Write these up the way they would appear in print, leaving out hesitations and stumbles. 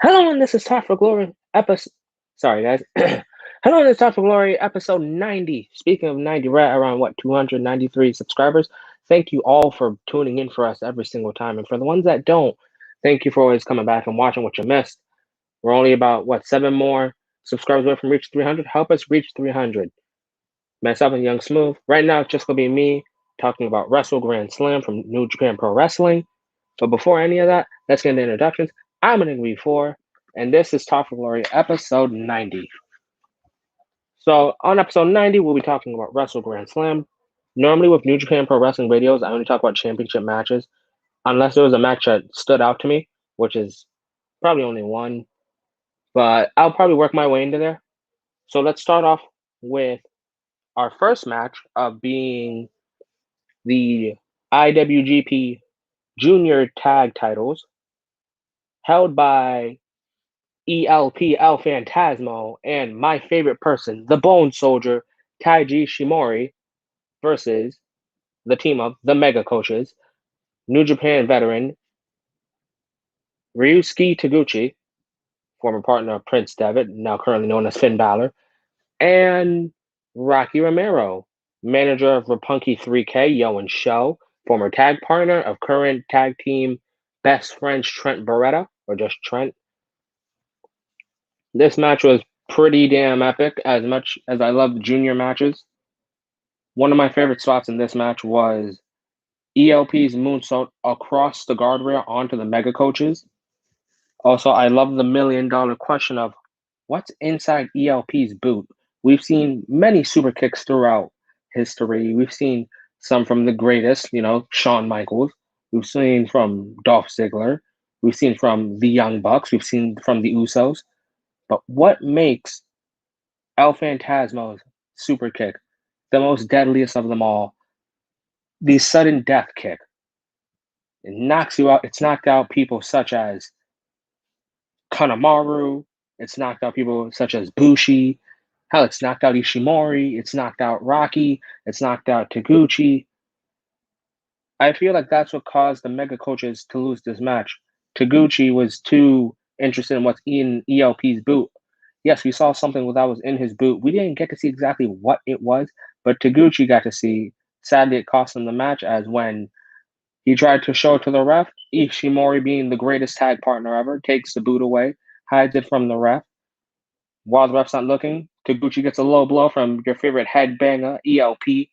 Hello, and this is Talk for Glory episode. Sorry, guys. Hello, and this is Talk for Glory episode 90. Speaking of 90, we're at around 293 subscribers. Thank you all for tuning in for us every single time. And for the ones that don't, thank you for always coming back and watching what you missed. We're only about, 7 more subscribers away from reach 300. Help us reach 300. Myself and Young Smooth. Right now, it's just going to be me talking about Wrestle Grand Slam from New Japan Pro Wrestling. But before any of that, let's get into introductions. I'm an NJPW, and this is Talk for Glory, episode 90. So, on episode 90, we'll be talking about Wrestle Grand Slam. Normally, with New Japan Pro Wrestling videos, I only talk about championship matches, unless there was a match that stood out to me, which is probably only one. But I'll probably work my way into there. So, let's start off with our first match of being the IWGP Junior Tag titles held by ELP El Phantasmo and my favorite person, the Bone Soldier, Taiji Shimori, versus the team of the Mega Coaches, New Japan veteran Ryusuke Taguchi, former partner of Prince Devitt, now currently known as Finn Balor, and Rocky Romero, manager of Roppongi 3K, Yo and Show, former tag partner of current tag team best friends Trent Beretta, or just Trent. This match was pretty damn epic, as much as I love junior matches. One of my favorite spots in this match was ELP's moonsault across the guardrail onto the Mega Coaches. Also, I love the $1 million question of what's inside ELP's boot. We've seen many super kicks throughout history. We've seen some from the greatest, Shawn Michaels. We've seen from Dolph Ziggler. We've seen from the Young Bucks. We've seen from the Usos. But what makes El Phantasmo's super kick the most deadliest of them all? The sudden death kick. It knocks you out. It's knocked out people such as Kanemaru. It's knocked out people such as Bushi. Hell, it's knocked out Ishimori. It's knocked out Rocky. It's knocked out Taguchi. I feel like that's what caused the Mega Coaches to lose this match. Taguchi was too interested in what's in ELP's boot. Yes, we saw something that was in his boot. We didn't get to see exactly what it was, but Taguchi got to see. Sadly, it cost him the match, as when he tried to show it to the ref, Ishimori, being the greatest tag partner ever, takes the boot away, hides it from the ref. While the ref's not looking, Taguchi gets a low blow from your favorite headbanger, ELP.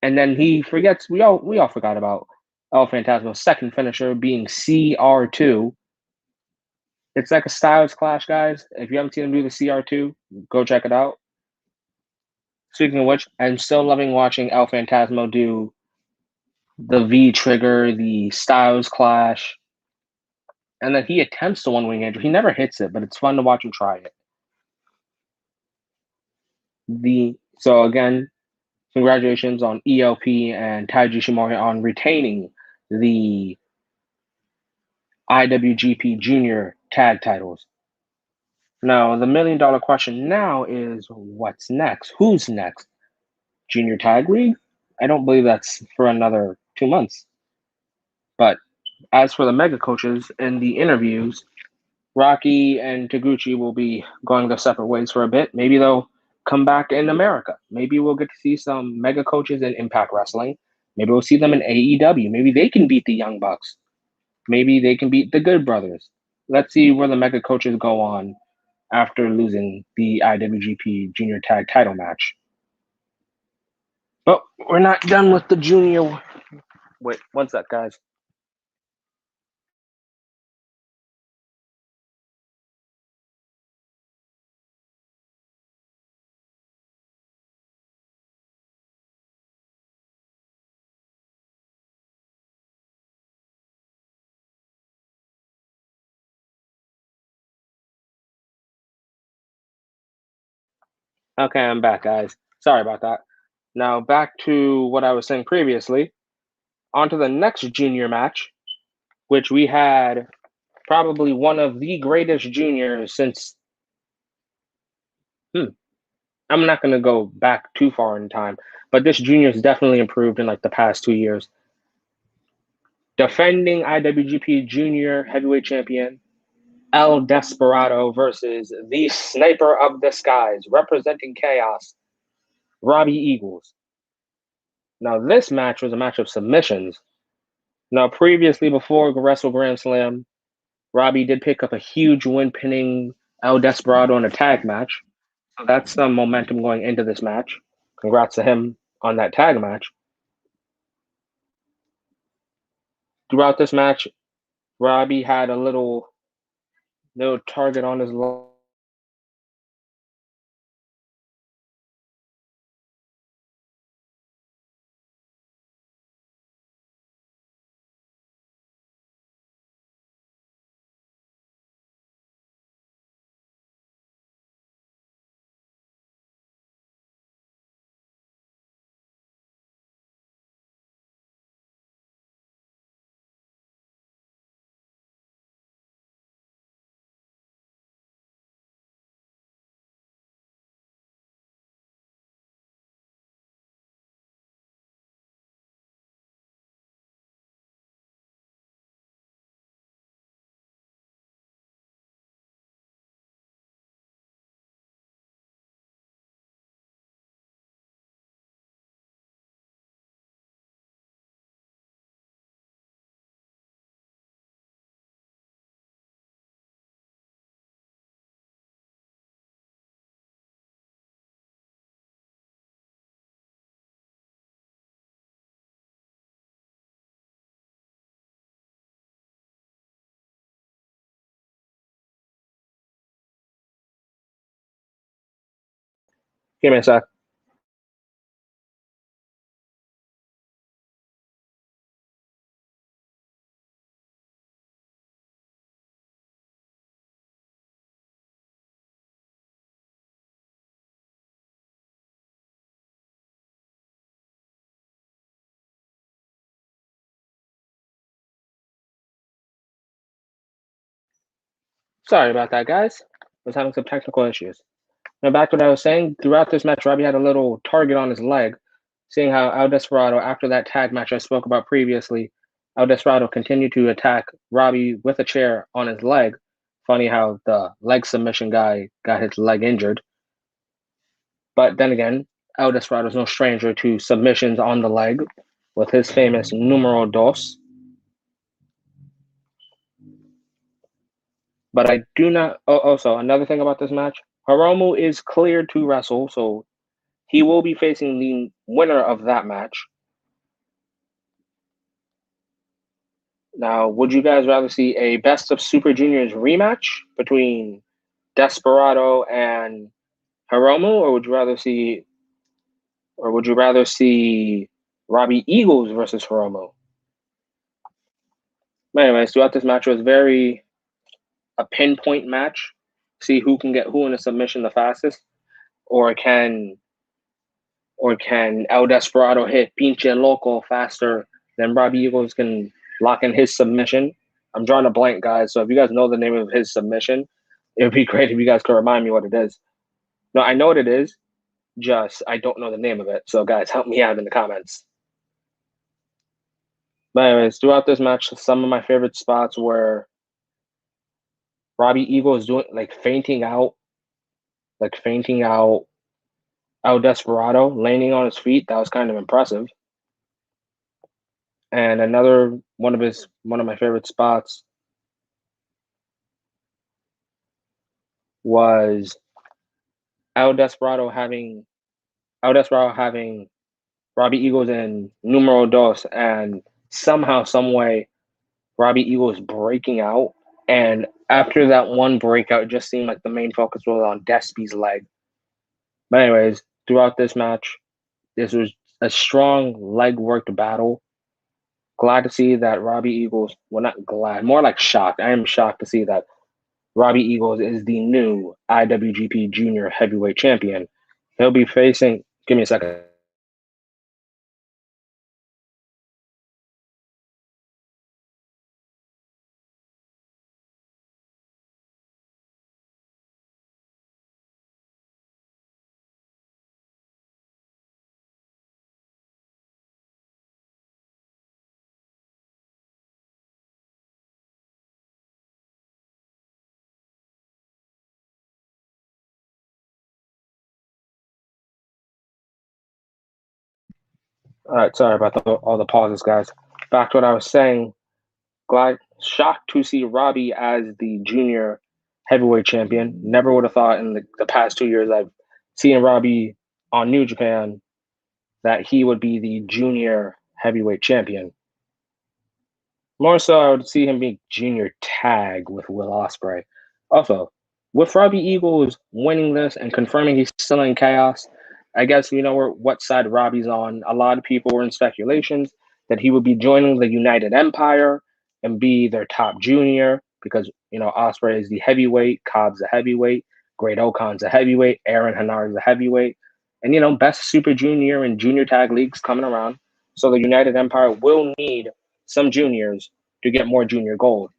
And then he forgets, we all forgot about El Phantasmo's second finisher being CR2. It's like a Styles Clash, guys. If you haven't seen him do the CR2, go check it out. Speaking of which, I'm still loving watching El Phantasmo do the V trigger, the Styles Clash, and then he attempts the one wing angel. He never hits it, but it's fun to watch him try it. So again, congratulations on ELP and Taiji Shimori on retaining the IWGP Junior Tag titles. Now, the $1 million question now is, what's next? Who's next? Junior Tag League? I don't believe that's for another 2 months. But as for the Mega Coaches and the interviews, Rocky and Taguchi will be going their separate ways for a bit. Maybe they'll come back in America. Maybe we'll get to see some Mega Coaches in Impact Wrestling. Maybe we'll see them in AEW. Maybe they can beat the Young Bucks. Maybe they can beat the Good Brothers. Let's see where the Mega Coaches go on after losing the IWGP Junior Tag title match. But we're not done with the junior. Wait, one sec, guys. Okay, I'm back, guys. Sorry about that. Now, back to what I was saying previously. On to the next junior match, which we had probably one of the greatest juniors since... I'm not going to go back too far in time, but this junior has definitely improved in like the past 2 years. Defending IWGP Junior Heavyweight Champion, El Desperado versus the Sniper of the Skies, representing Chaos, Robbie Eagles. Now, this match was a match of submissions. Now, previously, before Wrestle Grand Slam, Robbie did pick up a huge win, pinning El Desperado in a tag match. So that's some momentum going into this match. Congrats to him on that tag match. Throughout this match, Robbie had a little target on his leg. Give me a sec. Sorry about that, guys. I was having some technical issues. Now, back to what I was saying. Throughout this match, Robbie had a little target on his leg, seeing how El Desperado, after that tag match I spoke about previously, El Desperado continued to attack Robbie with a chair on his leg. Funny how the leg submission guy got his leg injured. But then again, El Desperado is no stranger to submissions on the leg with his famous numero dos. But I do not. Oh, also, another thing about this match, Hiromu is cleared to wrestle, so he will be facing the winner of that match. Now, would you guys rather see a Best of Super Juniors rematch between Desperado and Hiromu, or would you rather see Robbie Eagles versus Hiromu? But anyways, throughout this match, it was very a pinpoint match. See who can get who in a submission the fastest, or can El Desperado hit Pinche Loco faster than Robbie Eagles can lock in his submission? I'm drawing a blank, guys. So if you guys know the name of his submission, it would be great if you guys could remind me what it is. No, I know what it is. Just I don't know the name of it. So guys, help me out in the comments. But anyways, throughout this match, some of my favorite spots were Robbie Eagles doing fainting out El Desperado, landing on his feet. That was kind of impressive. And another one of my favorite spots was El Desperado having Robbie Eagles in numero dos, and somehow, some way, Robbie Eagles breaking out. And after that one breakout, it just seemed like the main focus was on Despy's leg. But anyways, throughout this match, this was a strong leg worked battle. Glad to see that Robbie Eagles, well, not glad, more like shocked. I am shocked to see that Robbie Eagles is the new IWGP Junior Heavyweight Champion. He'll be facing, give me a second. All right, sorry about all the pauses, guys. Back to what I was saying. Glad, shocked to see Robbie as the junior heavyweight champion. Never would have thought in the past 2 years I've seen Robbie on New Japan that he would be the junior heavyweight champion. More so, I would see him be junior tag with Will Osprey. Also, with Robbie Eagles winning this and confirming he's still in Chaos, I guess we know what side Robbie's on. A lot of people were in speculations that he would be joining the United Empire and be their top junior because, Osprey is the heavyweight, Cobb's a heavyweight, Great Okon's a heavyweight, Aaron Henar's a heavyweight, and, best super junior and junior tag leagues coming around. So the United Empire will need some juniors to get more junior gold,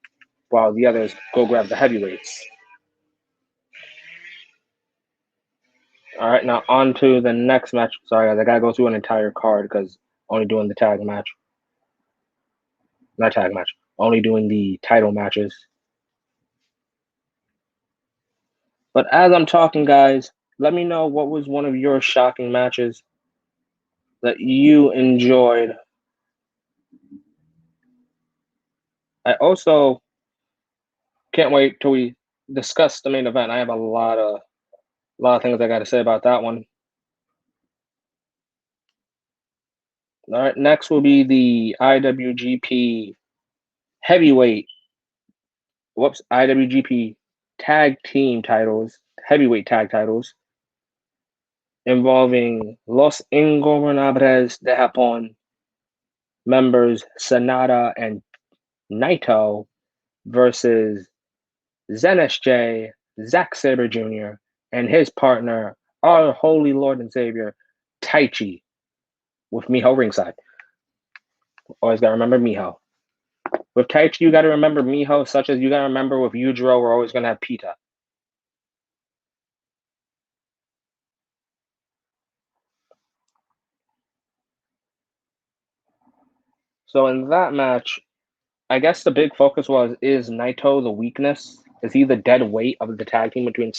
while the others go grab the heavyweights. All right, now on to the next match. Sorry, guys, I gotta go through an entire card because only doing the tag match. Not tag match. Only doing the title matches. But as I'm talking, guys, let me know what was one of your shocking matches that you enjoyed. I also can't wait till we discuss the main event. I have a lot of things I got to say about that one. All right, next will be the IWGP IWGP tag team titles, heavyweight tag titles, involving Los Ingobernables de Japón members Sanada and Naito versus ZSJ, Zack Sabre Jr., and his partner, our holy Lord and Savior, Taichi, with Miho ringside. Always gotta remember Miho. With Taichi, you gotta remember Miho, such as you gotta remember with Yujiro, we're always gonna have Pita. So in that match, I guess the big focus is Naito the weakness? Is he the dead weight of the tag team between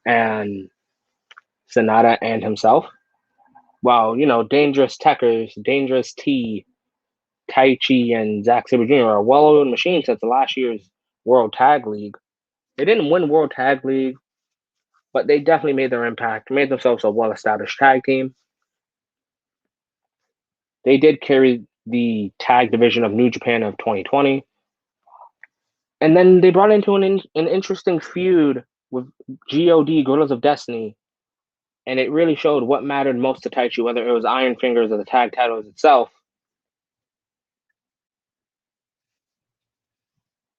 and Sanada and himself? While, Dangerous Techers, Dangerous T, Taichi, and Zack Sabre Jr. are a well-oiled machine since the last year's World Tag League. They didn't win World Tag League, but they definitely made their impact, made themselves a well-established tag team. They did carry the tag division of New Japan of 2020. And then they brought into an interesting feud with God, Gorillas of Destiny, and it really showed what mattered most to Taichi, whether it was Iron Fingers or the tag titles itself.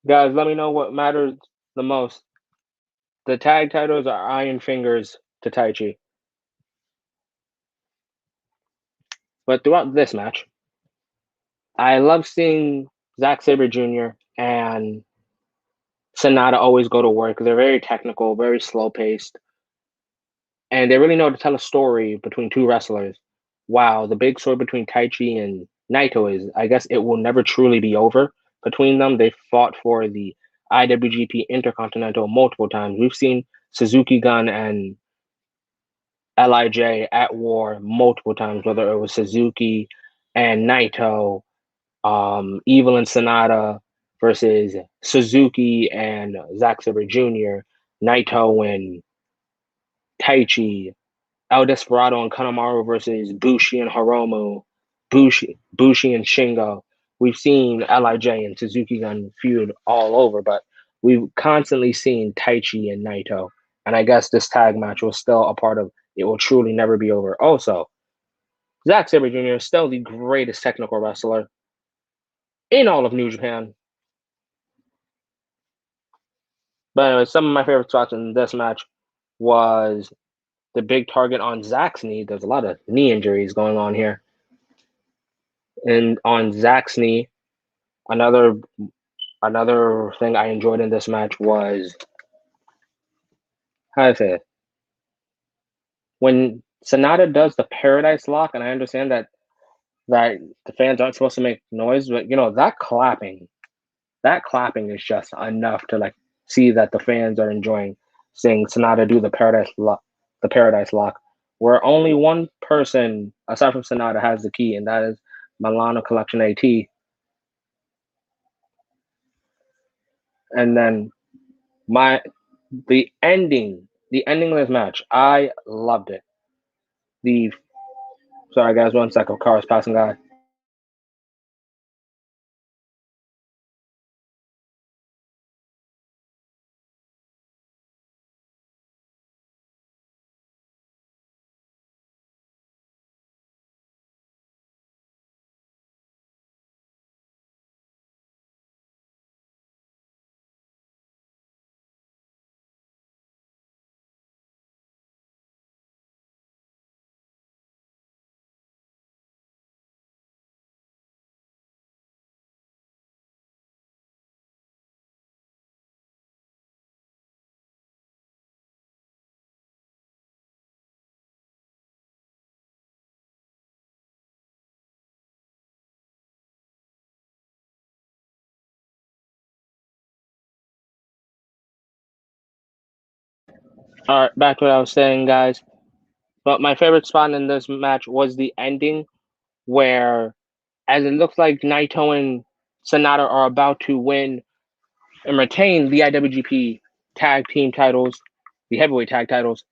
Guys, let me know what matters the most. The tag titles are Iron Fingers to Taichi. But throughout this match, I love seeing Zack Sabre Jr. and Sanada always go to work. They're very technical, very slow paced, and they really know how to tell a story between two wrestlers. Wow, the big story between Taichi and Naito is, I guess, it will never truly be over between them. They fought for the IWGP Intercontinental multiple times. We've seen Suzuki Gun and Lij at war multiple times, whether it was Suzuki and Naito, Evil and Sonata versus Suzuki and Zack Sabre Jr., Naito and Taichi, El Desperado and Kanemaru versus Bushi and Hiromu, Bushi and Shingo. We've seen Lij and Suzuki Gun feud all over, but we've constantly seen Taichi and Naito. And I guess this tag match was still a part of it will truly never be over. Also, Zack Sabre Jr. is still the greatest technical wrestler in all of New Japan. But anyway, some of my favorite spots in this match was the big target on Zack's knee. There's a lot of knee injuries going on here. And on Zack's knee, another thing I enjoyed in this match was how do I say it? When Sonata does the Paradise Lock, and I understand that the fans aren't supposed to make noise, but that clapping is just enough to see that the fans are enjoying seeing Sonata do the Paradise Lock. where only one person aside from Sonata has the key, and that is Milano Collection AT. And then the ending of this match, I loved it. The Sorry guys, 1 second, car is passing by. All right, back to what I was saying, guys. But my favorite spot in this match was the ending, where as it looks like Naito and Sonata are about to win and retain the IWGP tag team titles, the heavyweight tag titles.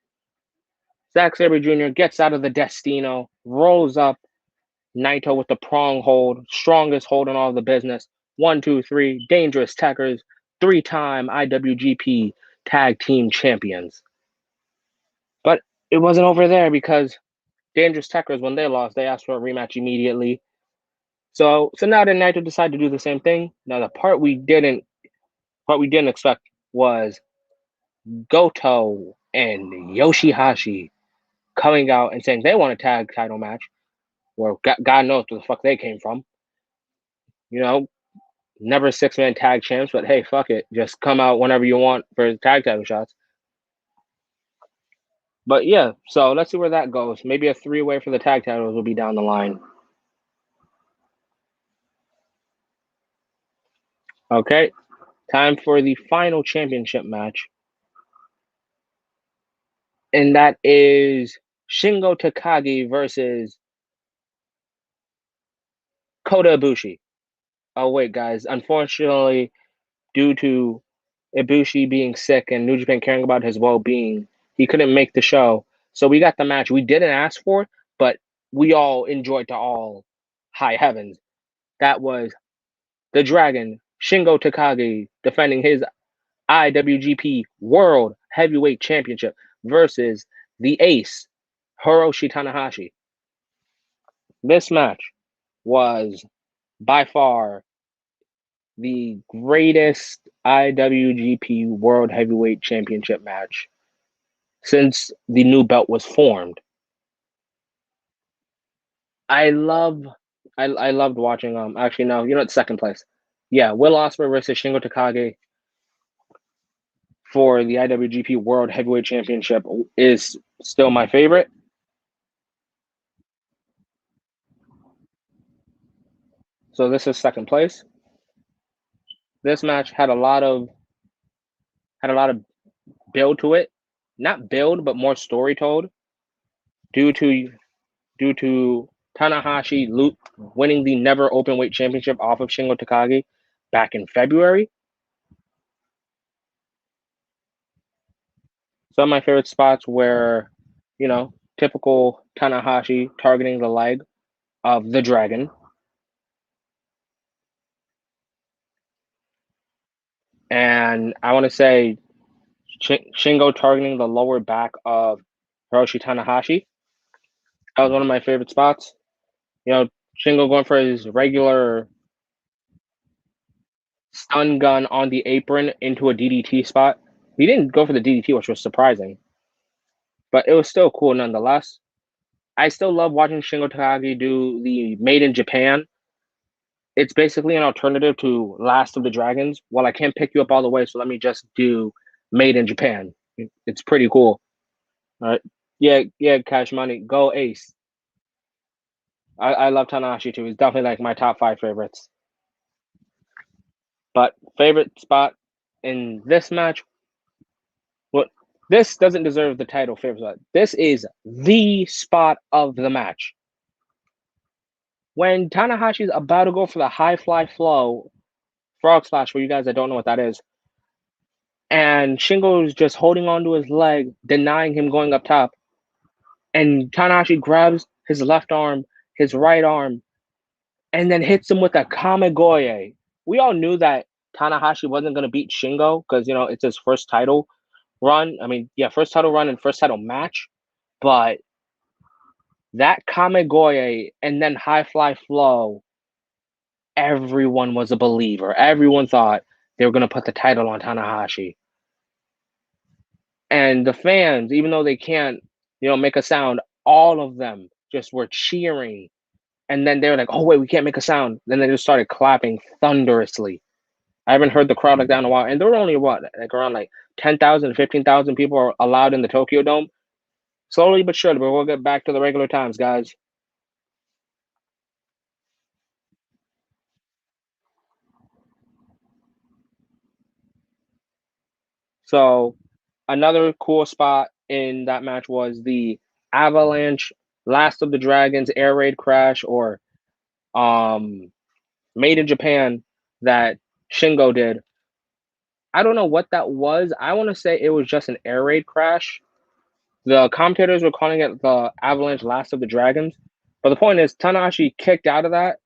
Zack Sabre Jr. gets out of the Destino, rolls up Naito with the prong hold, strongest hold in all of the business. 1, 2, 3, dangerous tackers, 3-time IWGP tag team champions. But it wasn't over there because Dangerous Tekkers, when they lost, they asked for a rematch immediately. So now the Naito decided to do the same thing. Now the part we didn't expect was Goto and Yoshihashi coming out and saying they want a tag title match, where God knows where the fuck they came from. You know, never 6-man tag champs, but hey, fuck it, just come out whenever you want for tag title shots. But yeah, so let's see where that goes. Maybe a 3-way for the tag titles will be down the line. Okay, time for the final championship match. And that is Shingo Takagi versus Kodabushi. Oh, wait, guys. Unfortunately, due to Ibushi being sick and New Japan caring about his well being, he couldn't make the show. So we got the match we didn't ask for, but we all enjoyed to all high heavens. That was the Dragon, Shingo Takagi, defending his IWGP World Heavyweight Championship versus the Ace, Hiroshi Tanahashi. This match was by far the greatest IWGP World Heavyweight Championship match since the new belt was formed. I love I loved watching actually no, you know it's second place. Yeah, Will Osprey versus Shingo Takagi for the IWGP World Heavyweight Championship is still my favorite. So this is second place. This match had a lot of build to it. Not build, but more story told due to due to Tanahashi winning the never openweight championship off of Shingo Takagi back in February. Some of my favorite spots were, typical Tanahashi targeting the leg of the Dragon. And I want to say Shingo targeting the lower back of Hiroshi Tanahashi. That was one of my favorite spots. Shingo going for his regular stun gun on the apron into a DDT spot. He didn't go for the DDT, which was surprising, but it was still cool nonetheless. I still love watching Shingo Takagi do the Made in Japan. It's basically an alternative to Last of the Dragons. Well, I can't pick you up all the way, so let me just do Made in Japan. It's pretty cool. All right. Yeah, Cash Money. Go Ace. I love Tanahashi too. He's definitely like my top 5 favorites. But favorite spot in this match, what This doesn't deserve the title favor spot. This is the spot of the match. When Tanahashi's about to go for the high fly flow, frog splash for you guys that don't know what that is, and Shingo's just holding onto his leg, denying him going up top, and Tanahashi grabs his left arm, his right arm, and then hits him with a Kamigoye. We all knew that Tanahashi wasn't going to beat Shingo because, it's his first title run. I mean, yeah, first title run and first title match. But that Kamigoye and then high fly flow, everyone was a believer. Everyone thought they were going to put the title on Tanahashi. And the fans, even though they can't, make a sound, all of them just were cheering. And then they were like, oh, wait, we can't make a sound. Then they just started clapping thunderously. I haven't heard the crowd like that in a while. And there were only, around 10,000, 15,000 people are allowed in the Tokyo Dome. Slowly but surely, but we'll get back to the regular times, guys. So another cool spot in that match was the Avalanche Last of the Dragons air raid crash, or Made in Japan, that Shingo did. I don't know what that was. I want to say it was just an air raid crash. The commentators were calling it the Avalanche Last of the Dragons. But the point is, Tanahashi kicked out of that,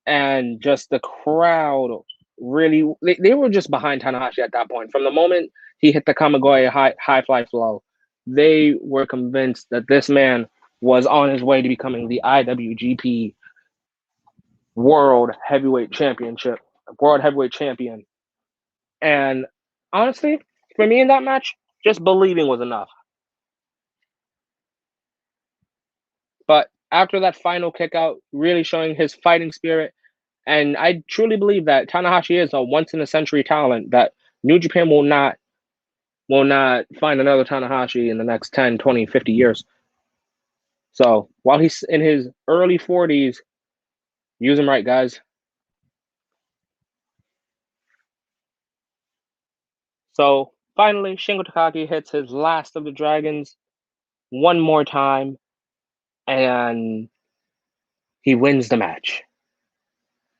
and just the crowd really, they were just behind Tanahashi at that point. From the moment he hit the Kamigoye high fly flow, they were convinced that this man was on his way to becoming the IWGP World Heavyweight Champion. And honestly, for me in that match, just believing was enough. But after that final kick out, really showing his fighting spirit, and I truly believe that Tanahashi is a once in a century talent that New Japan will not find another Tanahashi in the next 10, 20, 50 years. So while he's in his early 40s, use him right, guys. So finally, Shingo Takagi hits his last of the dragons one more time, and he wins the match.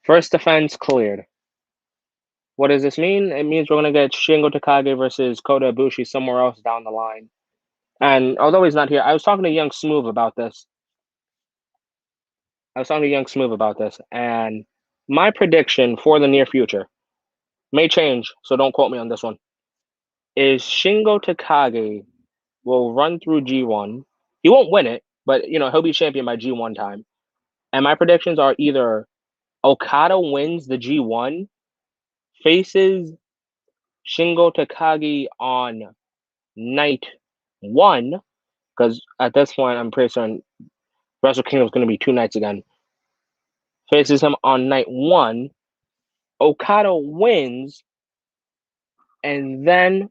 First defense cleared. What does this mean? It means we're going to get Shingo Takagi versus Kodabushi somewhere else down the line. And although he's not here, I was talking to Young Smooth about this. And my prediction for the near future may change, so don't quote me on this one. Is Shingo Takagi will run through G1. He won't win it, but he'll be champion by G1 time. And my predictions are either Okada wins the G1, faces Shingo Takagi on night one, because at this point I'm pretty certain Wrestle Kingdom is going to be 2 nights again. Faces him on night one. Okada wins, and then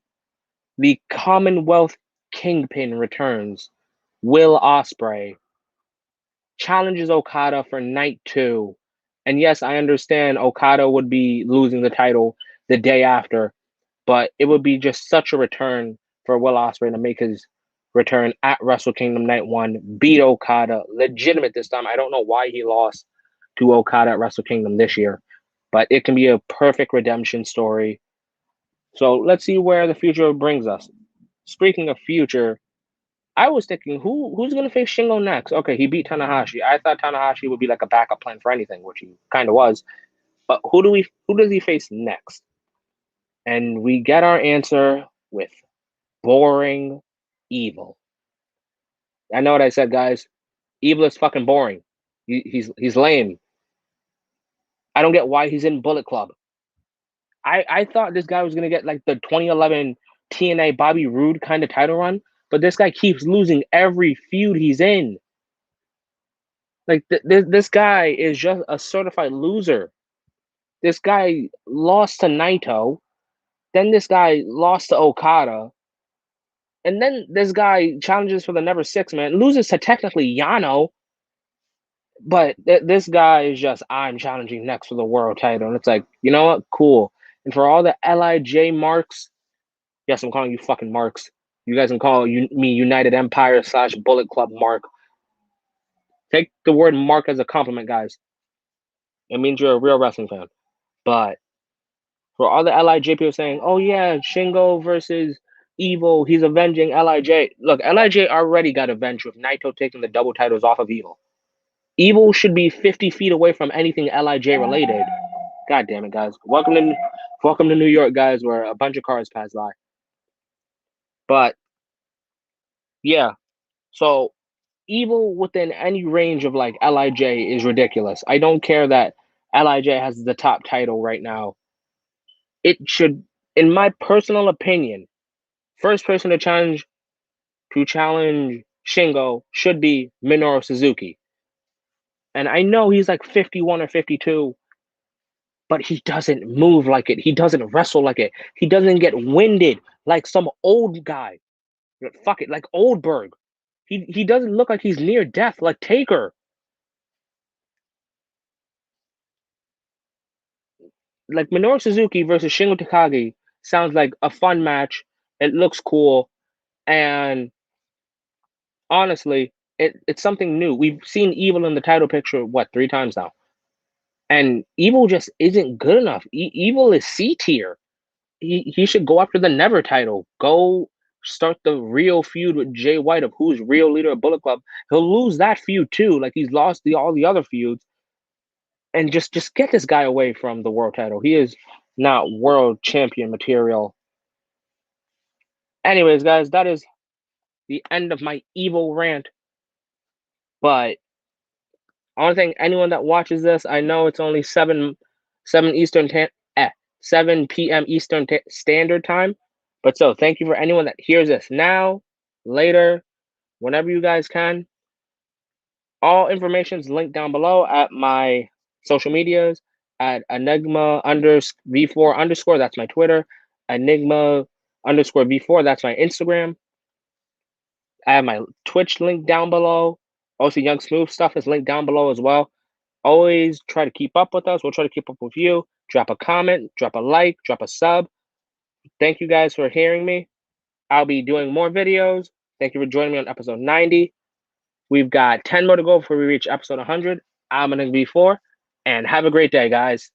the Commonwealth Kingpin returns. Will Osprey challenges Okada for night two. And yes, I understand Okada would be losing the title the day after, but it would be just such a return for Will Ospreay to make his return at Wrestle Kingdom night one, beat Okada, legitimate this time. I don't know why he lost to Okada at Wrestle Kingdom this year, but it can be a perfect redemption story. So let's see where the future brings us. Speaking of future, I was thinking, who's going to face Shingo next? Okay, he beat Tanahashi. I thought Tanahashi would be like a backup plan for anything, which he kind of was. But who does he face next? And we get our answer with boring Evil. I know what I said, guys. Evil is fucking boring. He's lame. I don't get why he's in Bullet Club. I thought this guy was gonna get like the 2011 TNA Bobby Roode kind of title run, but this guy keeps losing every feud he's in. Like this guy is just a certified loser. This guy lost to Naito, then this guy lost to Okada, and then this guy challenges for the Never Six Man, loses to technically Yano, but this guy is just, I'm challenging next for the world title, and it's like, you know what, cool. And for all the Lij marks, Yes, I'm calling you fucking marks. You guys can call me United Empire / Bullet Club Mark. Take the word mark as a compliment, guys. It means you're a real wrestling fan. But for all the LIJ people saying, oh yeah, Shingo versus Evil, he's avenging LIJ. Look, LIJ already got avenged with Naito taking the double titles off of Evil. Evil should be 50 feet away from anything LIJ related. God damn it, guys. Welcome to New York, guys, where a bunch of cars pass by. But yeah, so Evil within any range of like LIJ is ridiculous. I don't care that LIJ has the top title right now. It should, in my personal opinion, first person to challenge Shingo should be Minoru Suzuki. And I know he's like 51 or 52, but he doesn't move like it. He doesn't wrestle like it. He doesn't get winded like some old guy. Fuck it, like Oldberg. He doesn't look like he's near death like Taker. Like Minoru Suzuki versus Shingo Takagi sounds like a fun match. It looks cool, and honestly, it's something new. We've seen Evil in the title picture, what, 3 times now? And Evil just isn't good enough. Evil is C tier. He should go after the Never title. Go start the real feud with Jay White of who's real leader of Bullet Club. He'll lose that feud too, like he's lost all the other feuds. And just get this guy away from the world title. He is not world champion material. Anyways, guys, that is the end of my Evil rant. But I want to thank anyone that watches this. I know it's only 7 Eastern 7 p.m. Eastern Standard Time. But so thank you for anyone that hears this now, later, whenever you guys can. All information is linked down below at my social medias at Enigma V4 underscore. That's my Twitter. Enigma underscore V4. That's my Instagram. I have my Twitch link down below. Also, Young Smooth stuff is linked down below as well. Always try to keep up with us. We'll try to keep up with you. Drop a comment, drop a like, drop a sub. Thank you guys for hearing me. I'll be doing more videos. Thank you for joining me on episode 90. We've got 10 more to go before we reach episode 100. I'm going to be 4. And have a great day, guys.